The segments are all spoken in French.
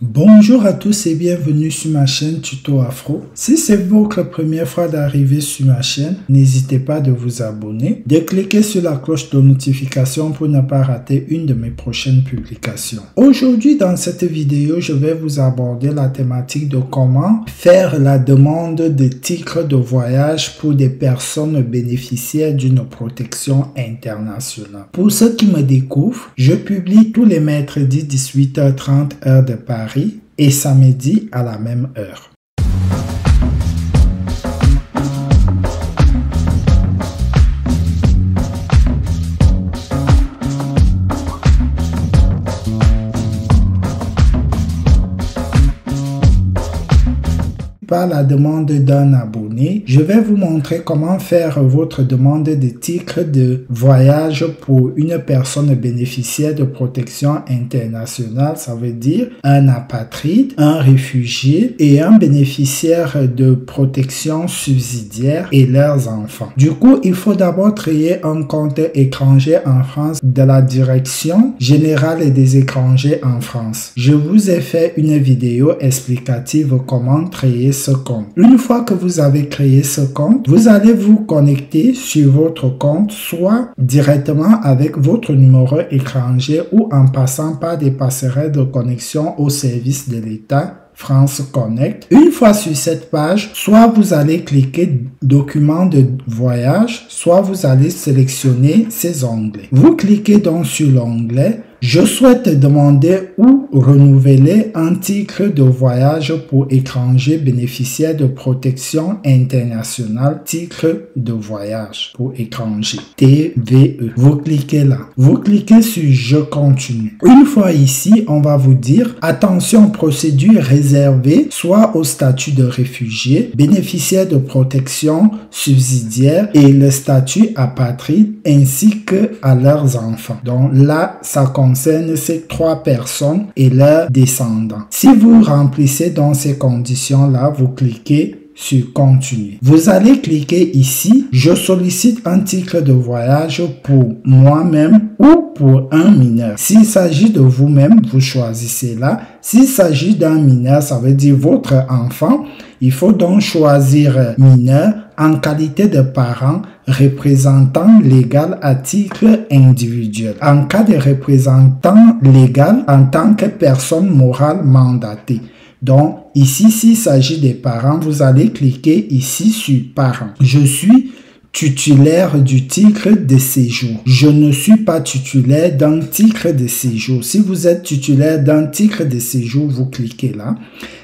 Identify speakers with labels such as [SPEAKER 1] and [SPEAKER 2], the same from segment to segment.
[SPEAKER 1] Bonjour à tous et bienvenue sur ma chaîne Tuto Afro. Si c'est votre première fois d'arriver sur ma chaîne, n'hésitez pas de vous abonner, de cliquer sur la cloche de notification pour ne pas rater une de mes prochaines publications. Aujourd'hui, dans cette vidéo, je vais vous aborder la thématique de comment faire la demande de titres de voyage pour des personnes bénéficiaires d'une protection internationale. Pour ceux qui me découvrent, je publie tous les mercredis 18h30 heure de Paris et samedi à la même heure. Par la demande d'un abonné, je vais vous montrer comment faire votre demande de titre de voyage pour une personne bénéficiaire de protection internationale, ça veut dire un apatride, un réfugié et un bénéficiaire de protection subsidiaire et leurs enfants. Du coup, il faut d'abord créer un compte étranger en France de la Direction générale des étrangers en France. Je vous ai fait une vidéo explicative comment créer ce compte. Une fois que vous avez créé ce compte, vous allez vous connecter sur votre compte soit directement avec votre numéro étranger ou en passant par des passerelles de connexion au service de l'État France Connect. Une fois sur cette page, soit vous allez cliquer document de voyage, soit vous allez sélectionner ces onglets. Vous cliquez donc sur l'onglet je souhaite demander ou renouveler un titre de voyage pour étrangers bénéficiaires de protection internationale, titre de voyage pour étrangers, TVE. Vous cliquez là. Vous cliquez sur je continue. Une fois ici, on va vous dire attention, procédure réservée soit au statut de réfugié, bénéficiaire de protection subsidiaire et le statut apatride ainsi que à leurs enfants. Donc là, ça concerne ces trois personnes et leurs descendants. Si vous remplissez dans ces conditions-là, vous cliquez sur continuer. Vous allez cliquer ici, je sollicite un titre de voyage pour moi-même ou pour un mineur. S'il s'agit de vous-même, vous choisissez là. S'il s'agit d'un mineur, ça veut dire votre enfant. Il faut donc choisir mineur en qualité de parent représentant légal à titre individuel. En cas de représentant légal en tant que personne morale mandatée. Donc, ici, s'il s'agit des parents, vous allez cliquer ici sur parents. Je suis titulaire du titre de séjour. Je ne suis pas titulaire d'un titre de séjour. Si vous êtes titulaire d'un titre de séjour, vous cliquez là.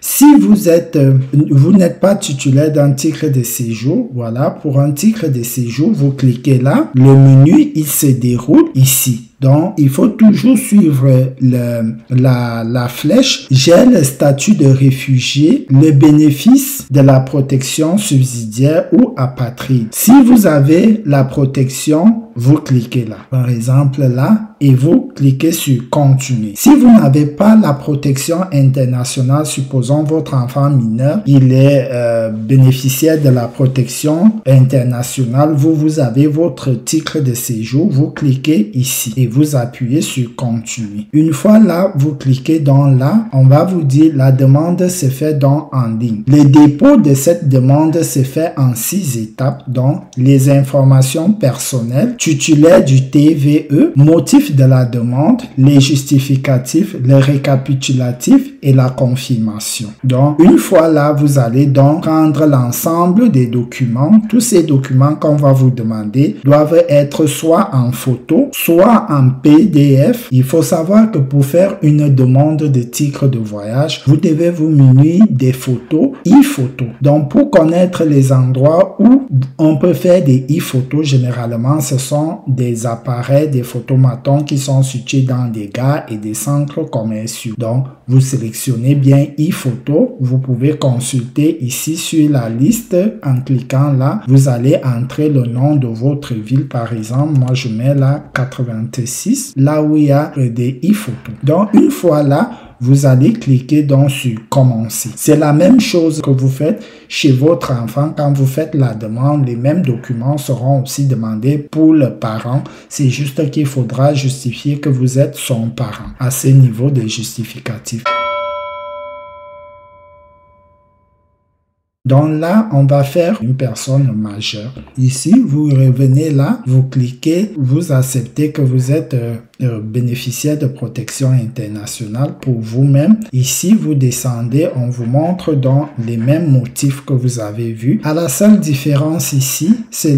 [SPEAKER 1] Si vous n'êtes pas titulaire d'un titre de séjour, voilà, pour un titre de séjour, vous cliquez là. Le menu, il se déroule ici. Donc, il faut toujours suivre la flèche. J'ai le statut de réfugié, le bénéfice de la protection subsidiaire ou apatride. Si vous avez la protection, vous cliquez là. Par exemple, là, et vous cliquez sur continuer. Si vous n'avez pas la protection internationale, supposons votre enfant mineur, il est bénéficiaire de la protection internationale, vous avez votre titre de séjour, vous cliquez ici et vous appuyez sur continuer. Une fois là, vous cliquez dans là, on va vous dire la demande se fait donc en ligne. Le dépôt de cette demande se fait en 6 étapes, donc les informations personnelles, titulaire du TVE, motif de la demande, les justificatifs, le récapitulatif et la confirmation. Donc, une fois là, vous allez donc prendre l'ensemble des documents. Tous ces documents qu'on va vous demander doivent être soit en photo, soit en PDF. Il faut savoir que pour faire une demande de titre de voyage, vous devez vous munir des photos, e-photos. Donc, pour connaître les endroits où on peut faire des e-photos, généralement, ce sont des appareils, des photomatons qui sont situés dans des gares et des centres commerciaux. Donc, vous sélectionnez bien e-photo. Vous pouvez consulter ici sur la liste en cliquant là. Vous allez entrer le nom de votre ville. Par exemple, moi, je mets là 86, là où il y a des e-photos. Donc, une fois là, vous allez cliquer donc sur commencer. C'est la même chose que vous faites chez votre enfant. Quand vous faites la demande, les mêmes documents seront aussi demandés pour le parent. C'est juste qu'il faudra justifier que vous êtes son parent à ce niveau de justificatif. Donc là, on va faire une personne majeure. Ici, vous revenez là, vous cliquez, vous acceptez que vous êtes bénéficiaire de protection internationale pour vous-même. Ici, vous descendez, on vous montre donc les mêmes motifs que vous avez vus. À la seule différence ici, c'est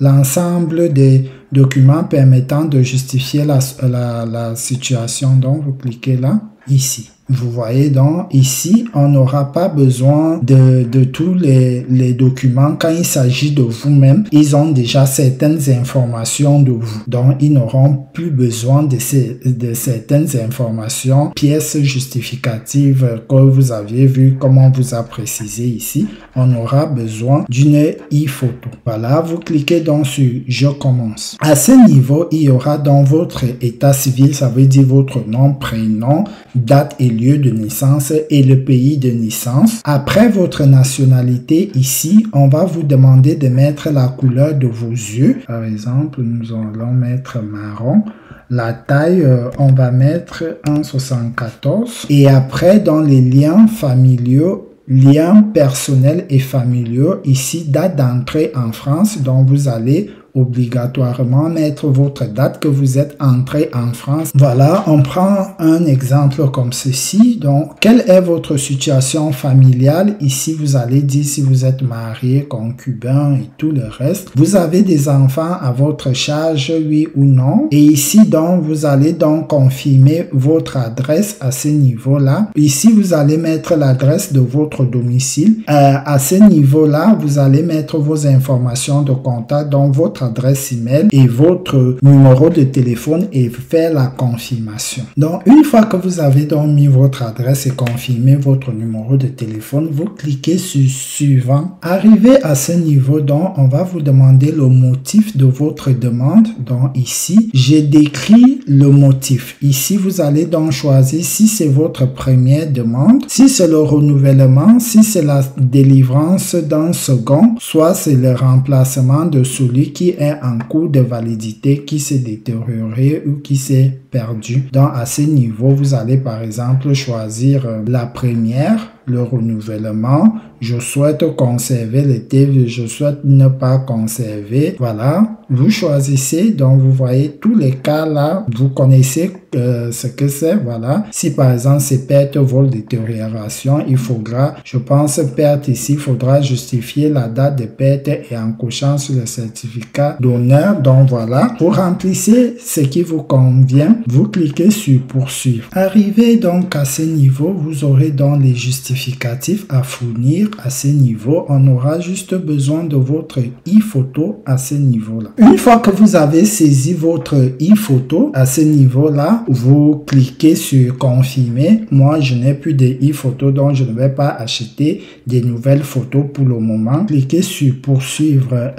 [SPEAKER 1] l'ensemble des documents permettant de justifier la situation. Donc, vous cliquez là, ici. Vous voyez donc ici, on n'aura pas besoin de tous les documents. Quand il s'agit de vous-même, ils ont déjà certaines informations de vous. Donc, ils n'auront plus besoin de certaines informations, pièces justificatives que vous aviez vues, comme on vous a précisé ici. On aura besoin d'une e-photo. Voilà, vous cliquez donc sur « Je commence ». À ce niveau, il y aura dans votre état civil, ça veut dire votre nom, prénom, date et lieu de naissance et le pays de naissance. Après votre nationalité, ici, on va vous demander de mettre la couleur de vos yeux. Par exemple, nous allons mettre marron. La taille, on va mettre 1,74. Et après, dans les liens familiaux, liens personnels et familiaux, ici, date d'entrée en France, donc vous allez obligatoirement mettre votre date que vous êtes entré en France. Voilà, on prend un exemple comme ceci. Donc, quelle est votre situation familiale? Ici, vous allez dire si vous êtes marié, concubin et tout le reste. Vous avez des enfants à votre charge, oui ou non? Et ici, donc, vous allez donc confirmer votre adresse à ce niveau-là. Ici, vous allez mettre l'adresse de votre domicile. À ce niveau-là, vous allez mettre vos informations de contact, donc votre adresse email et votre numéro de téléphone et faire la confirmation. Donc, une fois que vous avez donc mis votre adresse et confirmé votre numéro de téléphone, vous cliquez sur suivant. Arrivé à ce niveau, donc, on va vous demander le motif de votre demande. Donc, ici, j'ai décrit le motif. Ici, vous allez donc choisir si c'est votre première demande, si c'est le renouvellement, si c'est la délivrance d'un second, soit c'est le remplacement de celui qui est en cours de validité, qui s'est détérioré ou qui s'est perdu. Donc, à ce niveau, vous allez par exemple choisir la première, le renouvellement. Je souhaite conserver le TV, je souhaite ne pas conserver. Voilà, vous choisissez. Donc, vous voyez tous les cas là. Vous connaissez ce que c'est. Voilà. Si par exemple, c'est perte, vol, détérioration, il faudra, je pense, perte ici, il faudra justifier la date de perte et en cochant sur le certificat d'honneur. Donc, voilà. Pour remplir ce qui vous convient, vous cliquez sur poursuivre. Arrivé donc à ce niveau, vous aurez donc les justificatifs à fournir. À ce niveau, on aura juste besoin de votre e-photo à ce niveau-là. Une fois que vous avez saisi votre e-photo à ce niveau-là, vous cliquez sur confirmer. Moi, je n'ai plus de e-photo, donc je ne vais pas acheter des nouvelles photos pour le moment. Cliquez sur poursuivre,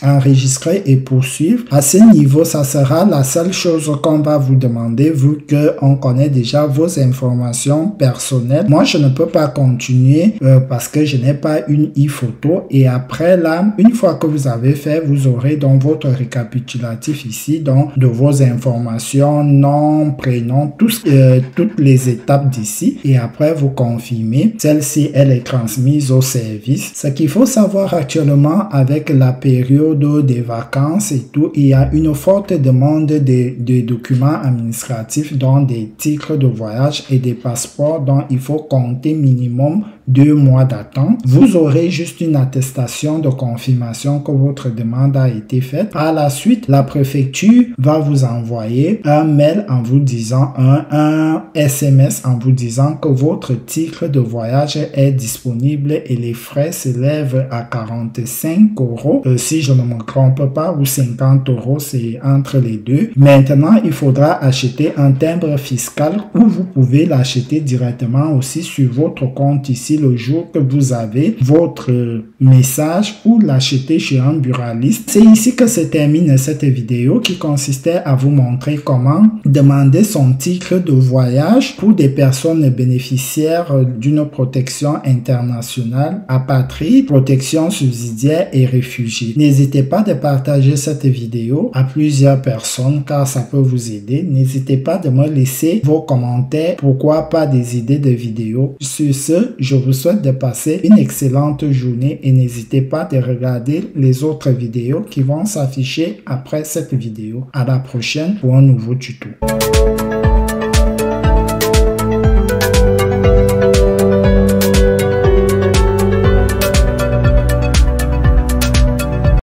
[SPEAKER 1] enregistrer et poursuivre. À ce niveau, ça sera la seule chose qu'on va vous demander vu qu'on connaît déjà vos informations personnelles. Moi, je ne peux pas continuer parce que je n'ai pas une e-photo. Et après là, une fois que vous avez fait, vous aurez donc votre récapitulatif ici, donc de vos informations, nom, prénom, toutes les étapes d'ici. Et après, vous confirmez. Celle-ci, elle est transmise au service. Ce qu'il faut savoir actuellement avec la période des vacances et tout, il y a une forte demande de documents administratifs, dont des titres de voyage et des passeports, dont il faut compter minimum 2 mois d'attente. Vous aurez juste une attestation de confirmation que votre demande a été faite. Par la suite, la préfecture va vous envoyer un mail en vous disant, un SMS en vous disant que votre titre de voyage est disponible et les frais s'élèvent à 45 €. Si je ne me trompe pas, ou 50 €, c'est entre les deux. Maintenant, il faudra acheter un timbre fiscal ou vous pouvez l'acheter directement aussi sur votre compte ici le jour que vous avez votre message ou l'acheter chez un buraliste. C'est ici que se termine cette vidéo qui consistait à vous montrer comment demander son titre de voyage pour des personnes bénéficiaires d'une protection internationale, apatrides, protection subsidiaire et réfugiés. N'hésitez pas de partager cette vidéo à plusieurs personnes car ça peut vous aider. N'hésitez pas de me laisser vos commentaires, pourquoi pas des idées de vidéos. Sur ce, je vous vous souhaite de passer une excellente journée et n'hésitez pas de regarder les autres vidéos qui vont s'afficher après cette vidéo. À la prochaine pour un nouveau tuto.